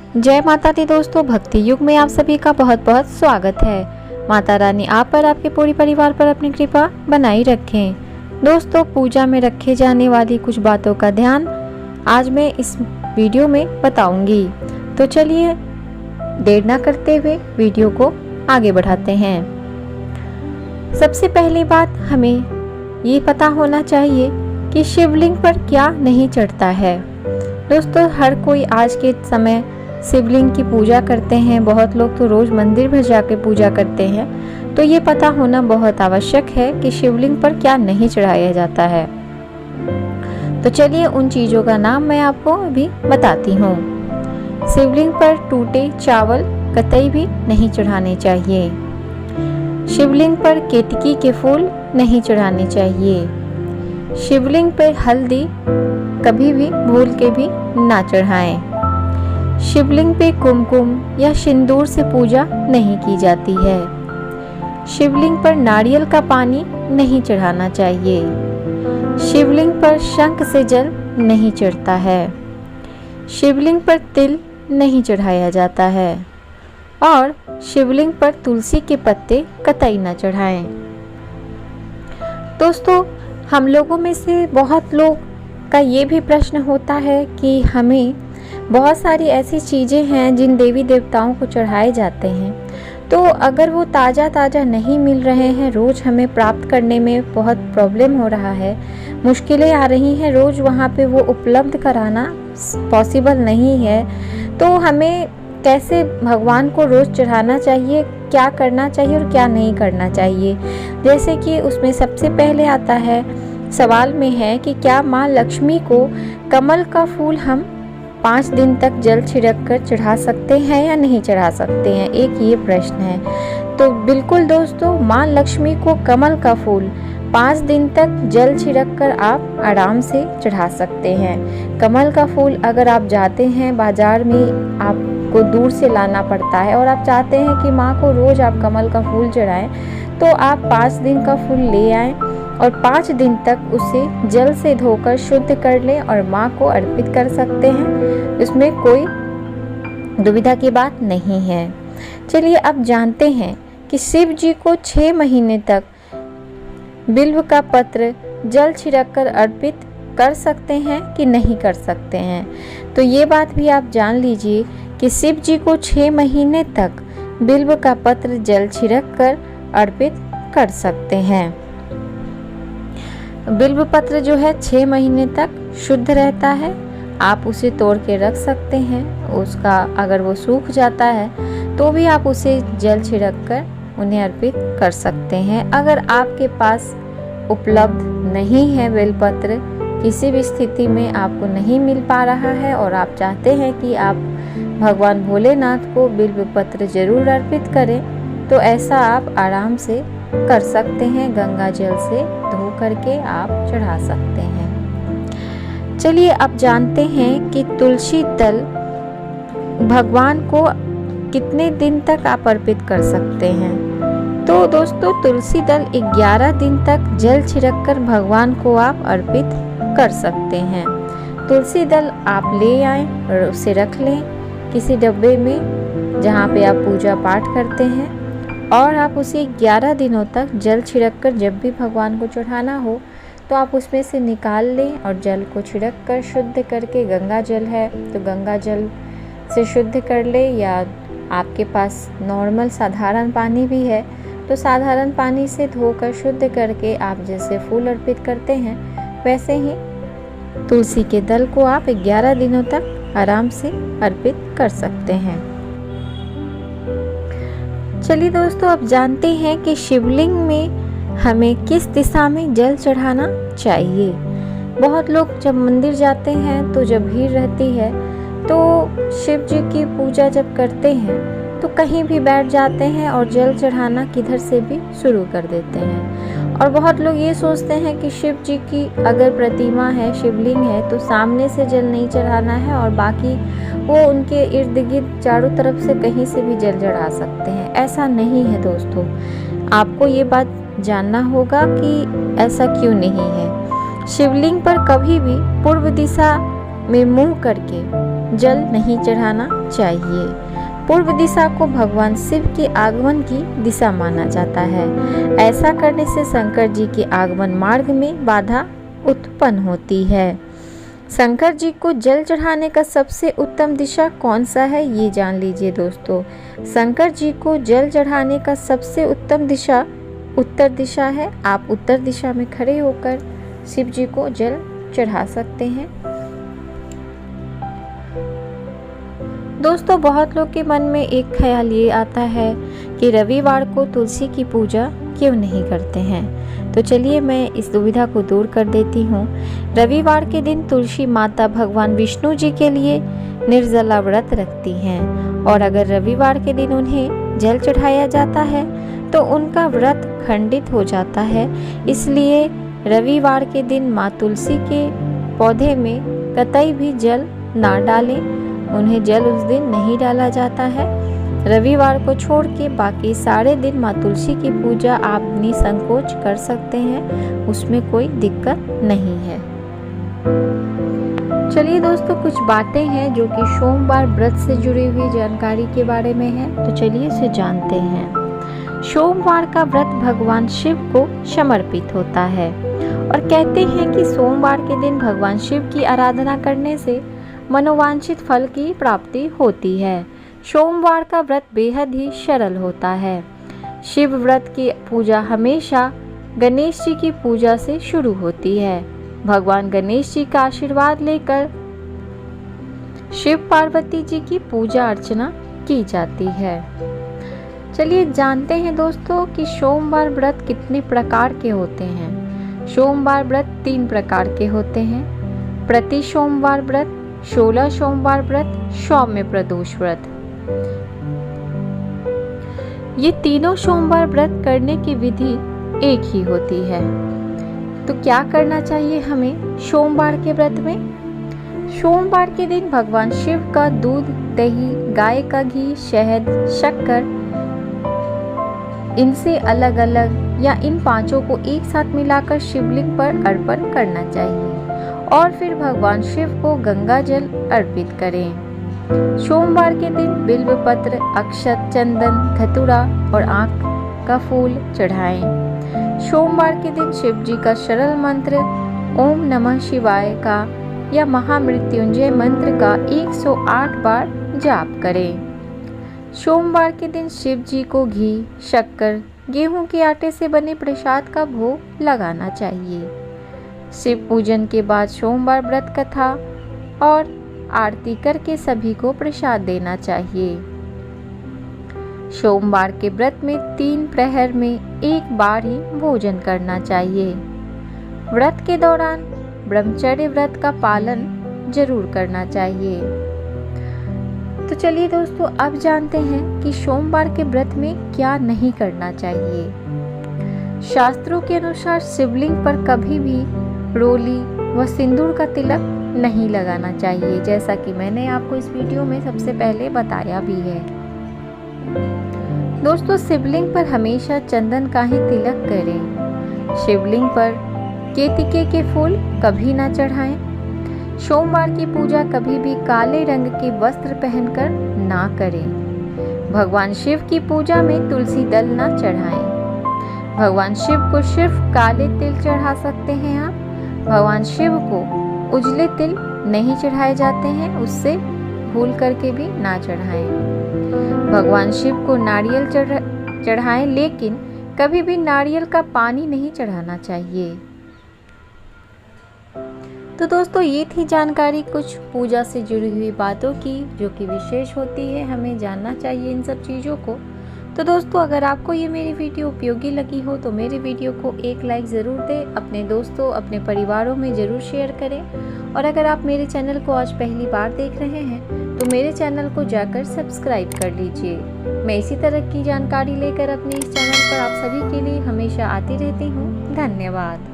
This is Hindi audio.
जय माता दी दोस्तों, भक्ति युग में आप सभी का बहुत बहुत स्वागत है। माता रानी आप पर, आपके पूरे परिवार पर अपनी कृपा बनाई रखें। दोस्तों, पूजा में रखे जाने वाली कुछ बातों का ध्यान आज मैं इस वीडियो में बताऊंगी। तो चलिए देर ना करते हुए वीडियो को आगे बढ़ाते हैं। सबसे पहली बात, हमें ये पता होना चाहिए कि शिवलिंग पर क्या नहीं चढ़ता है। दोस्तों, हर कोई आज के समय शिवलिंग की पूजा करते हैं। बहुत लोग तो रोज मंदिर में जाके पूजा करते हैं। तो ये पता होना बहुत आवश्यक है कि शिवलिंग पर क्या नहीं चढ़ाया जाता है। तो चलिए उन चीजों का नाम मैं आपको अभी बताती हूँ। शिवलिंग पर टूटे चावल कतई भी नहीं चढ़ाने चाहिए। शिवलिंग पर केतकी के फूल नहीं चढ़ाने चाहिए। शिवलिंग पर हल्दी कभी भी भूल के भी ना चढ़ाएं। शिवलिंग पे कुमकुम या सिंदूर से पूजा नहीं की जाती है। शिवलिंग पर नारियल का पानी नहीं चढ़ाना चाहिए। शिवलिंग पर शंख से जल नहीं चढ़ता है। शिवलिंग पर तिल नहीं चढ़ाया जाता है और शिवलिंग पर तुलसी के पत्ते कतई न चढ़ाएं। दोस्तों, हम लोगों में से बहुत लोग का ये भी प्रश्न होता है कि हमें बहुत सारी ऐसी चीज़ें हैं जिन देवी देवताओं को चढ़ाए जाते हैं, तो अगर वो ताज़ा नहीं मिल रहे हैं, रोज़ हमें प्राप्त करने में बहुत प्रॉब्लम हो रहा है, मुश्किलें आ रही हैं, रोज़ वहाँ पे वो उपलब्ध कराना पॉसिबल नहीं है, तो हमें कैसे भगवान को रोज़ चढ़ाना चाहिए, क्या करना चाहिए और क्या नहीं करना चाहिए। जैसे कि उसमें सबसे पहले आता है, सवाल में है कि क्या माँ लक्ष्मी को कमल का फूल हम 5 दिन तक जल छिड़क कर चढ़ा सकते हैं या नहीं चढ़ा सकते हैं, एक ये प्रश्न है। तो बिल्कुल दोस्तों, माँ लक्ष्मी को कमल का फूल 5 दिन तक जल छिड़क कर आप आराम से चढ़ा सकते हैं। कमल का फूल अगर आप जाते हैं बाजार में, आपको दूर से लाना पड़ता है और आप चाहते हैं कि माँ को रोज आप कमल का फूल चढ़ाएं, तो आप 5 दिन का फूल ले आएं और 5 दिन तक उसे जल से धोकर शुद्ध कर लें और माँ को अर्पित कर सकते हैं। इसमें कोई दुविधा की बात नहीं है। चलिए अब जानते हैं कि शिव जी को 6 महीने तक बिल्व का पत्र जल छिड़क कर अर्पित कर सकते हैं कि नहीं कर सकते हैं। तो ये बात भी आप जान लीजिए कि शिव जी को 6 महीने तक बिल्व का पत्र जल छिड़क कर अर्पित कर सकते हैं। बिल्व पत्र जो है 6 महीने तक शुद्ध रहता है। आप उसे तोड़ के रख सकते हैं। उसका अगर वो सूख जाता है तो भी आप उसे जल छिड़क कर उन्हें अर्पित कर सकते हैं। अगर आपके पास उपलब्ध नहीं है बेलपत्र, किसी भी स्थिति में आपको नहीं मिल पा रहा है और आप चाहते हैं कि आप भगवान भोलेनाथ को बिल्व पत्र जरूर अर्पित करें, तो ऐसा आप आराम से कर सकते हैं। गंगा जल से धो करके आप चढ़ा सकते हैं। चलिए अब जानते हैं कि तुलसी दल भगवान को कितने दिन तक आप अर्पित कर सकते हैं। तो दोस्तों, तुलसी दल 11 दिन तक जल छिड़क कर भगवान को आप अर्पित कर सकते हैं। तुलसी दल आप ले आएं और उसे रख लें किसी डब्बे में जहाँ पे आप पूजा पाठ करते हैं, और आप उसे 11 दिनों तक जल छिड़क कर जब भी भगवान को चढ़ाना हो तो आप उसमें से निकाल लें और जल को छिड़क कर शुद्ध करके, गंगा जल है तो गंगा जल से शुद्ध कर ले, या आपके पास नॉर्मल साधारण पानी भी है तो साधारण पानी से धोकर शुद्ध करके आप जैसे फूल अर्पित करते हैं, वैसे ही तुलसी के दल को आप 11 दिनों तक आराम से अर्पित कर सकते हैं। चलिए दोस्तों, अब जानते हैं कि शिवलिंग में हमें किस दिशा में जल चढ़ाना चाहिए। बहुत लोग जब मंदिर जाते हैं तो जब भीड़ रहती है तो शिव जी की पूजा जब करते हैं तो कहीं भी बैठ जाते हैं और जल चढ़ाना किधर से भी शुरू कर देते हैं। और बहुत लोग ये सोचते हैं कि शिव जी की अगर प्रतिमा है, शिवलिंग है, तो सामने से जल नहीं चढ़ाना है और बाकी वो उनके इर्द गिर्द चारों तरफ से कहीं से भी जल चढ़ा सकते हैं। ऐसा नहीं है दोस्तों, आपको ये बात जानना होगा कि ऐसा क्यों नहीं है। शिवलिंग पर कभी भी पूर्व दिशा में मुंह करके जल नहीं चढ़ाना चाहिए। पूर्व दिशा को भगवान शिव के आगमन की दिशा माना जाता है। ऐसा करने से शंकर जी के आगमन मार्ग में बाधा उत्पन्न होती है। शंकर जी को जल चढ़ाने का सबसे उत्तम दिशा कौन सा है, ये जान लीजिए दोस्तों। शंकर जी को जल चढ़ाने का सबसे उत्तम दिशा उत्तर दिशा है। आप उत्तर दिशा में खड़े होकर शिव जी को जल चढ़ा सकते हैं। दोस्तों, बहुत लोग के मन में एक ख्याल ये आता है कि रविवार को तुलसी की पूजा क्यों नहीं करते हैं। तो चलिए मैं इस दुविधा को दूर कर देती हूँ। रविवार के दिन तुलसी माता भगवान विष्णु जी के लिए निर्जला व्रत रखती हैं और अगर रविवार के दिन उन्हें जल चढ़ाया जाता है तो उनका व्रत खंडित हो जाता है। इसलिए रविवार के दिन माँ तुलसी के पौधे में कतई भी जल ना डालें। उन्हें जल उस दिन नहीं डाला जाता है। रविवार को छोड़ के बाकी सारे दिन माँ तुलसी की पूजा आप निसंकोच कर सकते हैं, उसमें कोई दिक्कत नहीं है। चलिए दोस्तों, कुछ बातें हैं जो कि सोमवार व्रत से जुड़ी हुई जानकारी के बारे में है, तो चलिए इसे जानते हैं। सोमवार का व्रत भगवान शिव को समर्पित होता है और कहते हैं कि सोमवार के दिन भगवान शिव की आराधना करने से मनोवांछित फल की प्राप्ति होती है। सोमवार का व्रत बेहद ही सरल होता है। शिव व्रत की पूजा हमेशा गणेश जी की पूजा से शुरू होती है। भगवान गणेश जी का आशीर्वाद लेकर शिव पार्वती जी की पूजा अर्चना की जाती है। चलिए जानते हैं दोस्तों कि सोमवार व्रत कितने प्रकार के होते हैं। सोमवार व्रत 3 प्रकार के होते हैं। प्रति सोमवार व्रत, 16 सोमवार व्रत, सौम्य प्रदोष व्रत। ये तीनों सोमवार व्रत करने की विधि एक ही होती है। तो क्या करना चाहिए हमें सोमवार के व्रत में? सोमवार के दिन भगवान शिव का दूध, दही, गाय का घी, शहद, शक्कर, इनसे अलग अलग या इन पांचों को एक साथ मिलाकर शिवलिंग पर अर्पण करना चाहिए और फिर भगवान शिव को गंगा जल अर्पित करें। सोमवार के दिन बिल्व पत्र, अक्षत, चंदन, धतूरा और आँख का फूल चढ़ाएं। सोमवार के दिन शिव जी का सरल मंत्र ओम नमः शिवाय का या महामृत्युंजय मंत्र का 108 बार जाप करें। सोमवार के दिन शिव जी को घी, शक्कर, गेहूं के आटे से बने प्रसाद का भोग लगाना चाहिए। शिव पूजन के बाद सोमवार व्रत कथा और आरती करके सभी को प्रसाद देना चाहिए। सोमवार के व्रत में 3 प्रहर में एक बार ही भोजन करना चाहिए। व्रत के दौरान ब्रह्मचर्य व्रत का पालन जरूर करना चाहिए। तो चलिए दोस्तों, अब जानते हैं कि सोमवार के व्रत में क्या नहीं करना चाहिए। शास्त्रों के अनुसार शिवलिंग पर कभी भी रोली व सिंदूर का तिलक नहीं लगाना चाहिए, जैसा कि मैंने आपको इस वीडियो में सबसे पहले बताया भी है। दोस्तों, शिवलिंग पर हमेशा चंदन का ही तिलक करें। शिवलिंग पर केतकी के फूल कभी ना चढ़ाएं। सोमवार की पूजा कभी भी काले रंग के वस्त्र पहनकर ना करें। भगवान शिव की पूजा में तुलसी दल ना चढ़ाएं। भगवान शिव को सिर्फ काले तिल चढ़ा सकते हैं आप। भगवान शिव को उजले तिल नहीं चढ़ाए जाते हैं, उससे भूल करके भी ना चढ़ाएं। भगवान शिव को नारियल चढ़ाएं, लेकिन कभी भी नारियल का पानी नहीं चढ़ाना चाहिए। तो दोस्तों, ये थी जानकारी कुछ पूजा से जुड़ी हुई बातों की, जो कि विशेष होती है, हमें जानना चाहिए इन सब चीज़ों को। तो दोस्तों, अगर आपको ये मेरी वीडियो उपयोगी लगी हो तो मेरी वीडियो को एक लाइक ज़रूर दें, अपने दोस्तों, अपने परिवारों में ज़रूर शेयर करें और अगर आप मेरे चैनल को आज पहली बार देख रहे हैं तो मेरे चैनल को जाकर सब्सक्राइब कर लीजिए। मैं इसी तरह की जानकारी लेकर अपने इस चैनल पर आप सभी के लिए हमेशा आती रहती हूँ। धन्यवाद।